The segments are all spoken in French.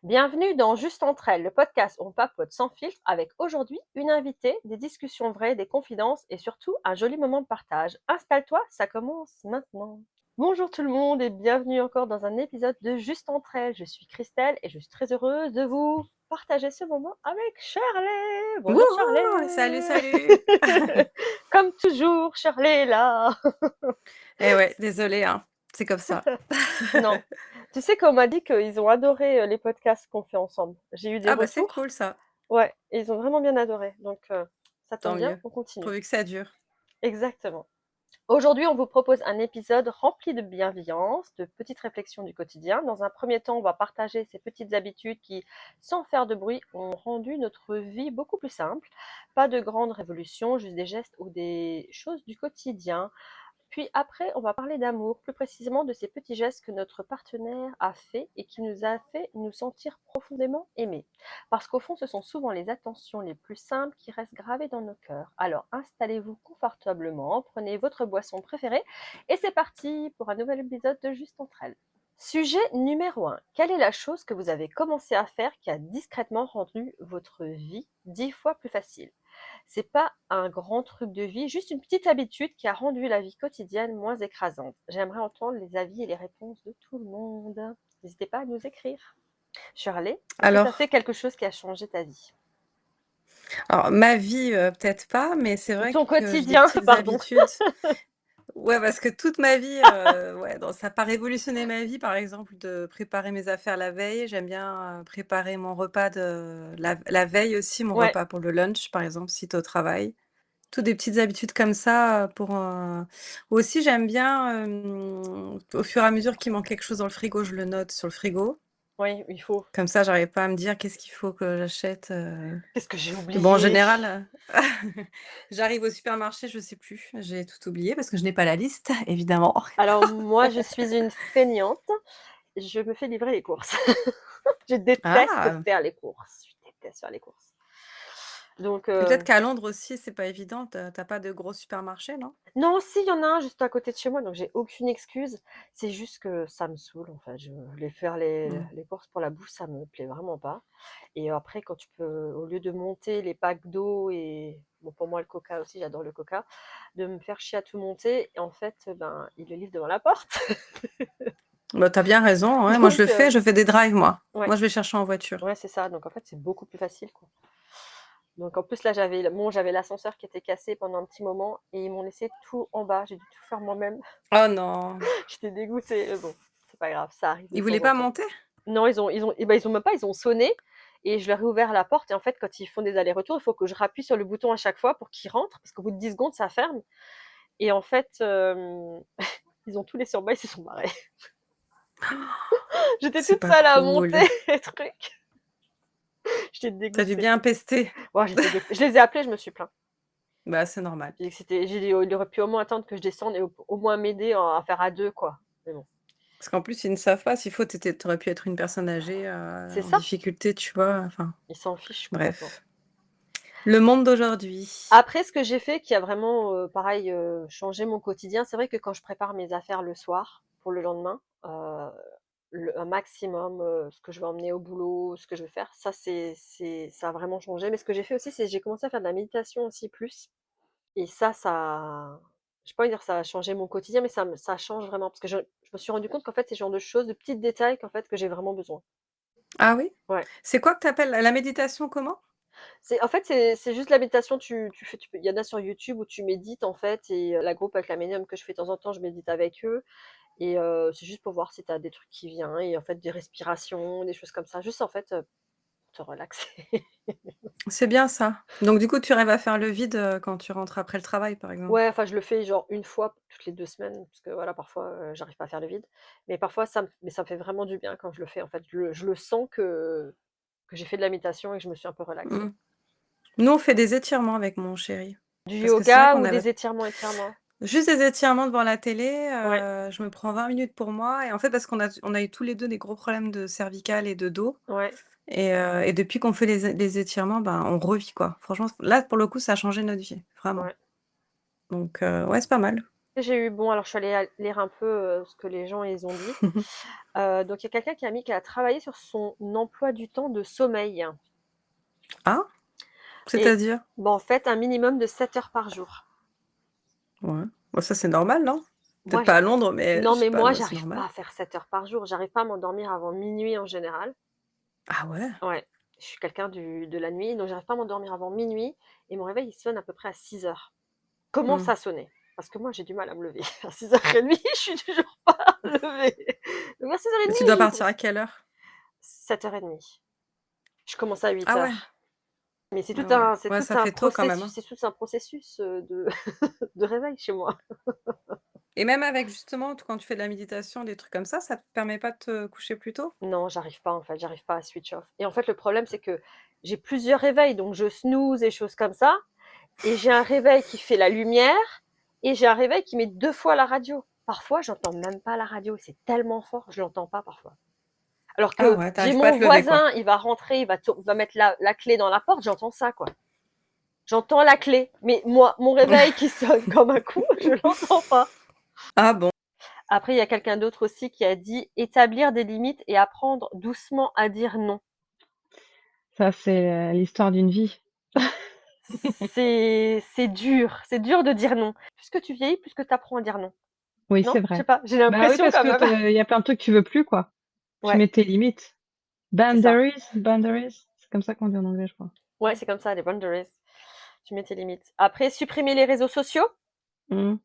Bienvenue dans Juste entre elles, le podcast où on papote sans filtre avec aujourd'hui une invitée, des discussions vraies, des confidences et surtout un joli moment de partage. Installe-toi, ça commence maintenant. Bonjour tout le monde et bienvenue encore dans un épisode de Juste entre elles. Je suis Christelle et je suis très heureuse de vous partager ce moment avec Shirley. Bonjour Wouhou! Salut, Shirley. salut! Comme toujours, Shirley est là. Eh ouais, désolée, hein, c'est comme ça. Non. Tu sais qu'on m'a dit qu'ils ont adoré les podcasts qu'on fait ensemble. J'ai eu des Ah bah c'est retours. cool ça, Ouais, et ils ont vraiment bien adoré. Donc, ça tant tombe bien, mieux, on continue. pourvu que ça dure. Exactement. Aujourd'hui, on vous propose un épisode rempli de bienveillance, de petites réflexions du quotidien. Dans un premier temps, on va partager ces petites habitudes qui, sans faire de bruit, ont rendu notre vie beaucoup plus simple. Pas de grandes révolutions, juste des gestes ou des choses du quotidien. Puis après, on va parler d'amour, plus précisément de ces petits gestes que notre partenaire a fait et qui nous a fait nous sentir profondément aimés. Parce qu'au fond, ce sont souvent les attentions les plus simples qui restent gravées dans nos cœurs. Alors installez-vous confortablement, prenez votre boisson préférée et c'est parti pour un nouvel épisode de Juste entre elles. Sujet numéro 1. Quelle est la chose que vous avez commencé à faire qui a discrètement rendu votre vie 10 fois plus facile? C'est pas un grand truc de vie, juste une petite habitude qui a rendu la vie quotidienne moins écrasante. J'aimerais entendre les avis et les réponses de tout le monde. N'hésitez pas à nous écrire. Shirley, est-ce que tu as fait Alors, quelque chose qui a changé ta vie? alors ma vie, peut-être pas, mais c'est Ou vrai ton que j'ai des quotidien, petites pardon. habitudes. Ouais, parce que toute ma vie, ouais, non, ça a pas révolutionné ma vie, par exemple, de préparer mes affaires la veille. J'aime bien, préparer mon repas de la veille aussi, mon Ouais. repas pour le lunch, par exemple, si tu es au travail. Toutes des petites habitudes comme ça, pour, aussi j'aime bien, au fur et à mesure qu'il manque quelque chose dans le frigo, je le note sur le frigo. Oui, il faut. Comme ça, j'arrive pas à me dire: «Qu'est-ce qu'il faut que j'achète?» Qu'est-ce que j'ai Mais bon, en oublié? général, j'arrive au supermarché, je sais plus, j'ai tout oublié parce que je n'ai pas la liste, évidemment. Alors moi, je suis une feignante. Je me fais livrer les courses. Je déteste Ah! faire les courses. Je déteste faire les courses. Donc, Peut-être qu'à Londres aussi, c'est pas évident, tu as pas de gros supermarchés, non? non, si, il y en a un juste à côté de chez moi, donc j'ai aucune excuse. C'est juste que ça me saoule, en fait. Je voulais faire les Mmh. les courses pour la bouffe, ça me plaît vraiment pas. Et après, quand tu peux, au lieu de monter les packs d'eau et bon, pour moi, le coca aussi, j'adore le coca, de me faire chier à tout monter et en fait, ben, ils le livrent devant la porte. Bah, tu as bien raison, ouais, moi Donc, je fais des drives moi. ouais, Moi, je vais chercher en voiture. ouais, c'est ça. Donc en fait, c'est beaucoup plus facile, quoi. Donc en plus, là, j'avais l'ascenseur qui était cassé pendant un petit moment et ils m'ont laissé tout en bas. J'ai dû tout faire moi-même. Oh non! J'étais dégoûtée, mais bon, c'est pas grave, ça arrive de Ils temps voulaient en pas temps. monter? Non, ils ont même pas, ils ont sonné et je leur ai ouvert la porte et en fait, quand ils font des allers-retours, il faut que je rappuie sur le bouton à chaque fois pour qu'ils rentrent parce qu'au bout de 10 secondes, ça ferme et en fait, ils ont tout laissé en bas, ils se sont barrés. J'étais C'est toute pas seule à monter cool. les trucs. J'étais Tu as dû dégoûtée. bien pester. Ouais, je les ai appelés, je me suis plaint. Bah, c'est normal. J'ai dit: «Oh, il aurait pu au moins attendre que je descende et au moins m'aider à faire à 2 quoi». Mais bon, Parce qu'en plus, ils ne savent pas s'il faut tu aurais pu être une personne âgée, c'est en ça, difficulté, tu vois? Enfin, ils s'en fichent complètement. bref. Le monde d'aujourd'hui. Après, ce que j'ai fait qui a vraiment, pareil, changé mon quotidien, c'est vrai que quand je prépare mes affaires le soir pour le lendemain, un maximum, ce que je vais emmener au boulot, ce que je vais faire, ça a vraiment changé. Mais ce que j'ai fait aussi, c'est que j'ai commencé à faire de la méditation aussi plus et ça je peux pas dire ça a changé mon quotidien, mais ça change vraiment parce que je me suis rendu compte qu'en fait, c'est ce genre de choses, de petits détails qu'en fait, que j'ai vraiment besoin. Ah oui? Ouais. C'est quoi que tu appelles la méditation comment? C'est en fait, c'est juste la méditation, tu peux il y en a sur YouTube où tu médites en fait et la groupe avec la médium que je fais de temps en temps, je médite avec eux et c'est juste pour voir si tu as des trucs qui viennent et en fait des respirations, des choses comme ça, juste en fait, te relaxer. C'est bien ça. Donc du coup, tu arrives à faire le vide, quand tu rentres après le travail, par exemple? Ouais, enfin je le fais genre une fois toutes les 2 semaines parce que voilà parfois, j'arrive pas à faire le vide. Mais parfois ça me fait vraiment du bien quand je le fais en fait. Je le sens que j'ai fait de la méditation et que je me suis un peu relaxée. Mmh. Nous, on fait des étirements avec mon chéri. Du Parce que c'est vrai yoga qu'on ou avait des étirements? juste des étirements devant la télé, Ouais, je me prends 20 minutes pour moi et en fait, parce qu'on a eu tous les 2 des gros problèmes de cervical et de dos ouais. et depuis qu'on fait les étirements, ben, on revit, quoi. Franchement, là, pour le coup, ça a changé notre vie, vraiment. Ouais. Donc ouais, c'est pas mal. J'ai eu, bon, alors je suis allée lire un peu ce que les gens ils ont dit. Donc il y a quelqu'un qui a mis qu'elle a travaillé sur son emploi du temps de sommeil. Ah? Et C'est-à-dire? bon, en fait, un minimum de 7 heures par jour. Ouais. Bon, ça, c'est normal, non? Moi, Peut-être pas à Londres, mais je non, sais mais pas, moi, moi, c'est j'arrive pas normal. à faire 7 heures par jour. J'arrive pas à m'endormir avant minuit en général. Ah ouais? Ouais, je suis quelqu'un de la nuit, donc j'arrive pas à m'endormir avant minuit. Et mon réveil, il sonne à peu près à 6 heures. Commence Hmm. à sonner. Parce que moi, j'ai du mal à me lever. À 6h30, je suis toujours pas levée. Donc à Mais tu dois 6h30, partir à quelle heure? 7h30. Je commence à huit Ah ouais? heures. Mais c'est tout Ah ouais. un, c'est Ouais, tout ça un fait tôt quand même, processus, hein. c'est tout un processus de, de réveil chez moi. Et même avec justement, quand tu fais de la méditation, des trucs comme ça te permet pas de te coucher plus tôt? Non, j'arrive pas en fait, j'arrive pas à switch off. Et en fait, le problème, c'est que j'ai plusieurs réveils, donc je snooze et choses comme ça. Et j'ai un réveil qui fait la lumière et j'ai un réveil qui met 2 fois la radio. Parfois, j'entends même pas la radio. C'est tellement fort, je l'entends pas parfois. Alors Ah que ouais, j'ai t'arrives pas à mon te lever, quoi. voisin, il va rentrer, il va mettre la clé dans la porte, j'entends ça, quoi. J'entends la clé. Mais moi, mon réveil qui sonne comme un coup, je l'entends pas. Ah bon? Après, il y a quelqu'un d'autre aussi qui a dit établir des limites et apprendre doucement à dire non. Ça, c'est l'histoire d'une vie. C'est dur de dire non. Plus que tu vieillis, plus que tu apprends à dire non. Oui, Non, c'est je sais vrai. pas, j'ai Bah oui, l'impression parce quand que même. il y a plein de trucs que tu veux plus, quoi. Tu Ouais, mets tes limites. c'est ça. Boundaries, c'est comme ça qu'on dit en anglais, je crois. Ouais, c'est comme ça, les boundaries. Tu mets tes limites. Après, supprimer les réseaux sociaux. Mmh.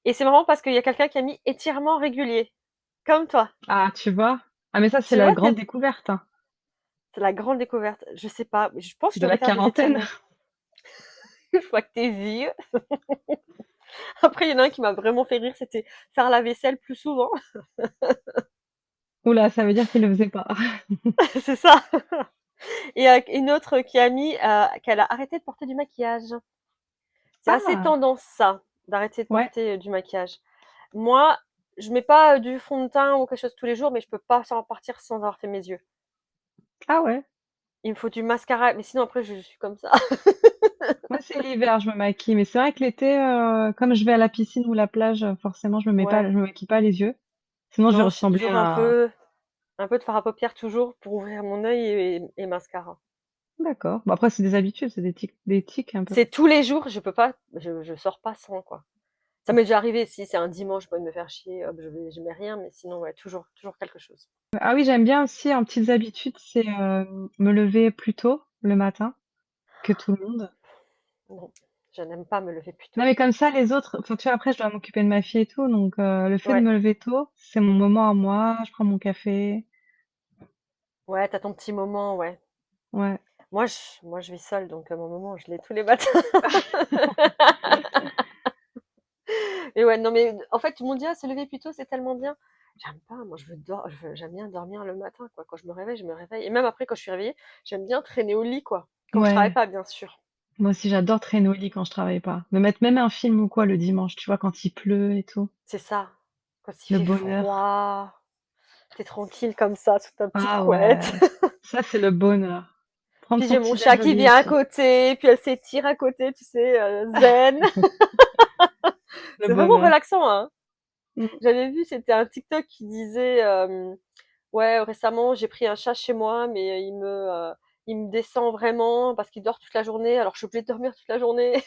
Et c'est marrant parce qu'il y a quelqu'un qui a mis étirement régulier. Comme toi. Ah, tu vois? Ah, mais ça, c'est Tu la vois, grande découverte, hein, c'est la grande découverte. Je sais pas, je pense que je de la devrais faire des quarantaine. étirements. Une fois que t'es vieux. Après, il y en a un qui m'a vraiment fait rire, c'était faire la vaisselle plus souvent. Ouh là, ça veut dire qu'il le faisait pas. C'est ça. Et une autre qui a mis qu'elle a arrêté de porter du maquillage. C'est assez Ah! tendance, ça, d'arrêter de Ouais. porter du maquillage. Moi, je mets pas du fond de teint ou quelque chose tous les jours, mais je peux pas s'en partir sans avoir fait mes yeux. Ah ouais. Il me faut du mascara, mais sinon après, je suis comme ça. Moi, c'est l'hiver, je me maquille, mais c'est vrai que l'été, comme je vais à la piscine ou la plage, forcément, Ouais. je me maquille pas les yeux. Sinon, je vais Non, j'ai ressembler toujours à un peu de fard à paupières toujours pour ouvrir mon œil et mascara. d'accord. Bon après, c'est des habitudes, c'est des tics un peu. C'est tous les jours, je peux pas, je sors pas sans, quoi. Ça m'est déjà arrivé, si c'est un dimanche, je peux me faire chier, hop, je mets rien, mais sinon, ouais, toujours quelque chose. Ah oui, j'aime bien aussi en petites habitudes, c'est, me lever plus tôt le matin que tout le monde. Non, je n'aime pas me lever plus Non, tôt. mais comme ça, les autres enfin, tu vois, après, je dois m'occuper de ma fille et tout, donc le fait de Ouais, me lever tôt, c'est mon moment à moi, je prends mon café. ouais, t'as ton petit moment, ouais. Ouais. Moi, je vis seule, donc mon moment, je l'ai tous les matins. Et ouais, non, mais en fait, tout le monde dit, ah, se lever plus tôt, c'est tellement bien. J'aime pas, moi, j'aime bien dormir le matin, quoi. Quand je me réveille, je me réveille. Et même après, quand je suis réveillée, j'aime bien traîner au lit, quoi. Quand je travaille Ouais. pas, bien sûr. Moi aussi, j'adore traîner au lit quand je travaille pas. Me mettre même un film ou quoi le dimanche, tu vois, quand il pleut et tout. C'est ça. Quand il Le fait bonheur. froid, t'es tranquille comme ça, sous ta petite Ah couette. ouais, ça, c'est le bonheur. Prendre Puis son j'ai mon petit chat déj au qui lit vient à aussi. côté, puis elle s'étire à côté, tu sais, zen. Le C'est vraiment bonheur. relaxant, hein. Mmh. J'avais vu, c'était un TikTok qui disait, ouais, récemment, j'ai pris un chat chez moi, mais il me descend vraiment parce qu'il dort toute la journée, alors je suis obligée de dormir toute la journée.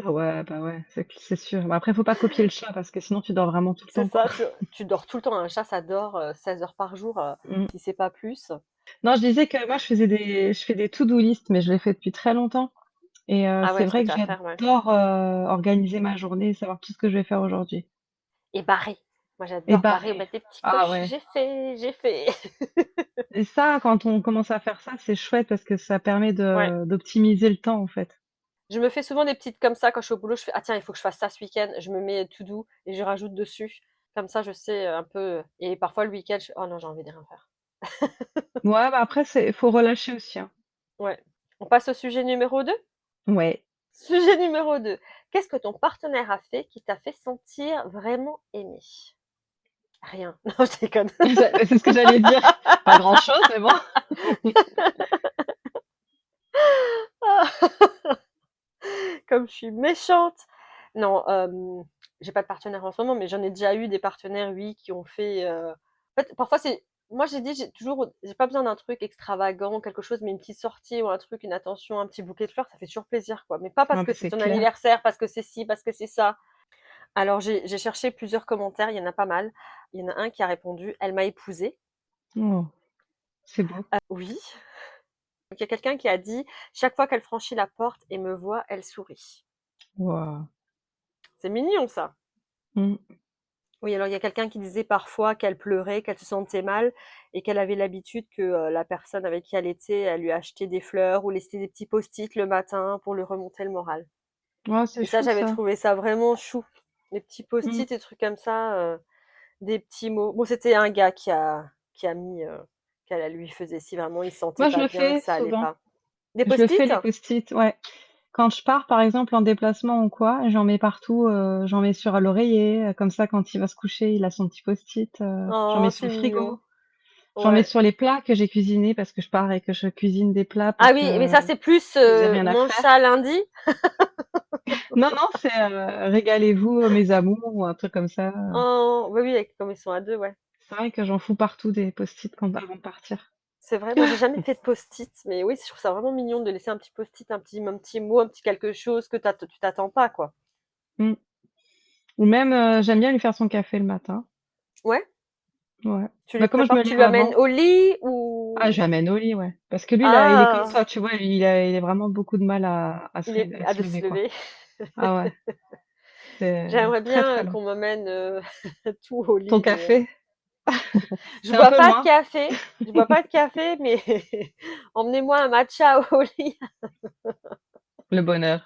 Ah ouais, bah ouais, c'est sûr. Bah après, faut pas copier le chat parce que sinon tu dors vraiment tout le C'est temps, quoi. ça, tu dors tout le temps. Un chat, ça dort 16 heures par jour, Mmh. si c'est pas plus. Non, je disais que moi, je fais des to-do list, mais je l'ai fait depuis très longtemps. Et Ah c'est ouais, ce que vrai que tu as à faire, ouais. j'adore organiser ma journée, savoir tout ce que je vais faire aujourd'hui. Et barrer. Moi, Et j'adore barrer ou barrer. mettre des petits Ah coches. ouais. J'ai fait. Et ça, quand on commence à faire ça, c'est chouette parce que ça permet Ouais. d'optimiser le temps, en fait. Je me fais souvent des petites comme ça quand je suis au boulot. Je fais, ah tiens, il faut que je fasse ça ce week-end. Je me mets to do et je rajoute dessus. Comme ça, je sais un peu. Et parfois, le week-end, je fais, oh non, j'ai envie de rien faire. Ouais, bah après, faut relâcher aussi, hein. Ouais. On passe au sujet numéro 2. Ouais. Sujet numéro 2. Qu'est-ce que ton partenaire a fait qui t'a fait sentir vraiment aimé? Rien. Non, je déconne. C'est ce que j'allais dire. Pas grand-chose, mais bon. Comme je suis méchante. Non, j'ai pas de partenaire en ce moment, mais j'en ai déjà eu des partenaires, oui, qui ont fait. En fait, parfois c'est. Moi, j'ai pas besoin d'un truc extravagant, quelque chose, mais une petite sortie ou un truc, une attention, un petit bouquet de fleurs, ça fait toujours plaisir, quoi. Mais pas parce Non, que mais c'est c'est ton clair. anniversaire, parce que c'est ci, parce que c'est ça. Alors, j'ai cherché plusieurs commentaires, il y en a pas mal. Il y en a un qui a répondu, elle m'a épousée. Oh, c'est beau. Oui. Donc, il y a quelqu'un qui a dit, chaque fois qu'elle franchit la porte et me voit, elle sourit. Waouh. C'est mignon, ça. Mm. Oui, alors il y a quelqu'un qui disait parfois qu'elle pleurait, qu'elle se sentait mal et qu'elle avait l'habitude que la personne avec qui elle était, elle lui achetait des fleurs ou laissait des petits post-it le matin pour lui remonter le moral. Oh, c'est Et ça, chou, j'avais ça. trouvé ça vraiment chou. Les petits Mm. post-it, des trucs comme ça, des petits mots. Bon, c'était un gars qui a mis qu'elle lui faisait si vraiment il se sentait Moi, je pas le bien, que fais ça allait souvent. pas. Des Je le fais, post-it? les post-it, ouais. Quand je pars, par exemple, en déplacement ou quoi, j'en mets partout, j'en mets sur l'oreiller, comme ça, quand il va se coucher, il a son petit post-it, j'en mets Oh, sur c'est le mignon. frigo, j'en mets Ouais. sur les plats que j'ai cuisinés parce que je pars et que je cuisine des plats Ah pour oui, mais que ça c'est plus ils aient rien à mange faire. ça lundi. Non, non, c'est régalez-vous, mes amours, ou un truc comme ça. Oh, oui, oui, comme ils sont à deux, ouais. C'est vrai que j'en fous partout des post-it avant de partir. C'est vrai, moi j'ai jamais fait de post-it, mais oui, je trouve ça vraiment mignon de laisser un petit post-it, un petit mot, un petit quelque chose que tu t'attends pas, quoi. Mm. Ou même, j'aime bien lui faire son café le matin. Ouais, Ouais. tu lui Bah, comme je me prépares, tu lève lui amènes avant. au lit Ah, je ou... l'amène au lit, ouais. Parce que lui, là, il est comme Ah, toi, tu vois, il a vraiment beaucoup de mal il est à à se de se lever, quoi. lever. Ah ouais, c'est J'aimerais très, bien très long. qu'on m'amène tout au Ton lit, mais café, je c'est un bois peu pas de loin. café. Je bois pas de café, mais emmenez-moi un matcha au lit. Le bonheur.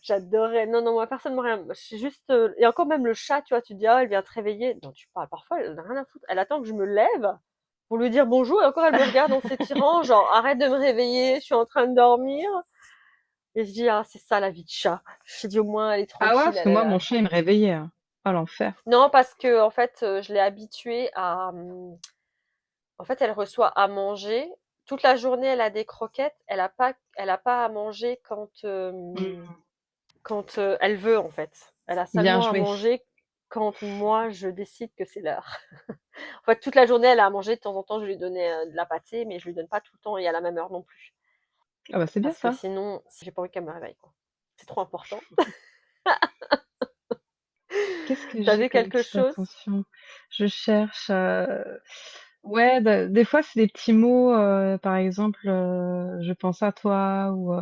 J'adorais. Non, non, moi, personne ne m'a rien. Je suis juste. Et encore même le chat, tu vois, tu te dis, ah, elle vient te réveiller. Non, tu parles. Parfois, elle n'a rien à foutre. Elle attend que je me lève pour lui dire bonjour. Et encore, elle me regarde en s'étirant, genre, arrête de me réveiller, je suis en train de dormir. Et je dis, ah, c'est ça la vie de chat. Je dis, au moins, elle est Ah ouais, tranquille, parce que elle est moi, mon là. chat, il me réveillait, hein. Oh, l'enfer. Non, parce que, en fait, je l'ai habituée à. En fait, elle reçoit à manger. Toute la journée, elle a des croquettes. Elle a pas à manger Mm. quand elle veut, en fait. Elle a Bien seulement à joué. manger quand moi je décide que c'est l'heure. En fait, toute la journée, elle a à manger. De temps en temps, je lui donnais de la pâtée, mais je lui donne pas tout le temps et à la même heure non plus. Ah bah, c'est bien Parce que ça. sinon, j'ai pas envie qu'elle me réveille, quoi. C'est trop important. Qu'est-ce que j'ai T'avais comme quelque petite chose? attention? Je cherche, ouais, des fois, c'est des petits mots, par exemple, je pense à toi ou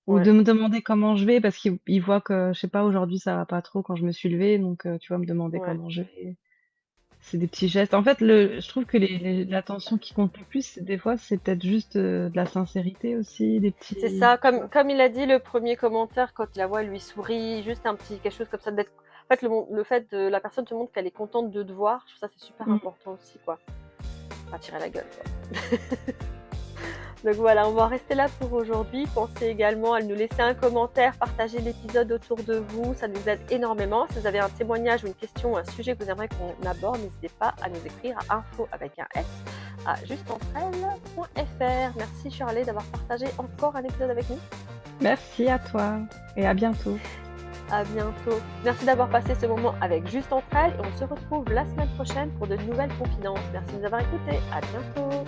Ouais, de me demander comment je vais parce qu'il voit que, je sais pas, aujourd'hui ça va pas trop quand je me suis levée, donc tu vois, me demander ouais. comment je vais. C'est des petits gestes. En fait, je trouve que l'attention qui compte le plus, des fois, c'est peut-être juste de la sincérité aussi, des C'est petits, ça. tu vois. Comme il a dit le premier commentaire, quand la voix lui sourit, juste un petit quelque chose comme ça d'être. En fait, le fait de la personne te montre qu'elle est contente de te voir, je trouve ça c'est super Mm. important aussi, quoi. Pas tirer la gueule, quoi. Donc voilà, on va en rester là pour aujourd'hui. Pensez également à nous laisser un commentaire, partager l'épisode autour de vous, ça nous aide énormément. Si vous avez un témoignage ou une question ou un sujet que vous aimeriez qu'on aborde, n'hésitez pas à nous écrire à info avec un S à justeentrelles.fr. Merci Shirley d'avoir partagé encore un épisode avec nous. Merci à toi et à bientôt. À bientôt. Merci d'avoir passé ce moment avec Juste Entre Elles et on se retrouve la semaine prochaine pour de nouvelles confidences. Merci de nous avoir écoutés. À bientôt.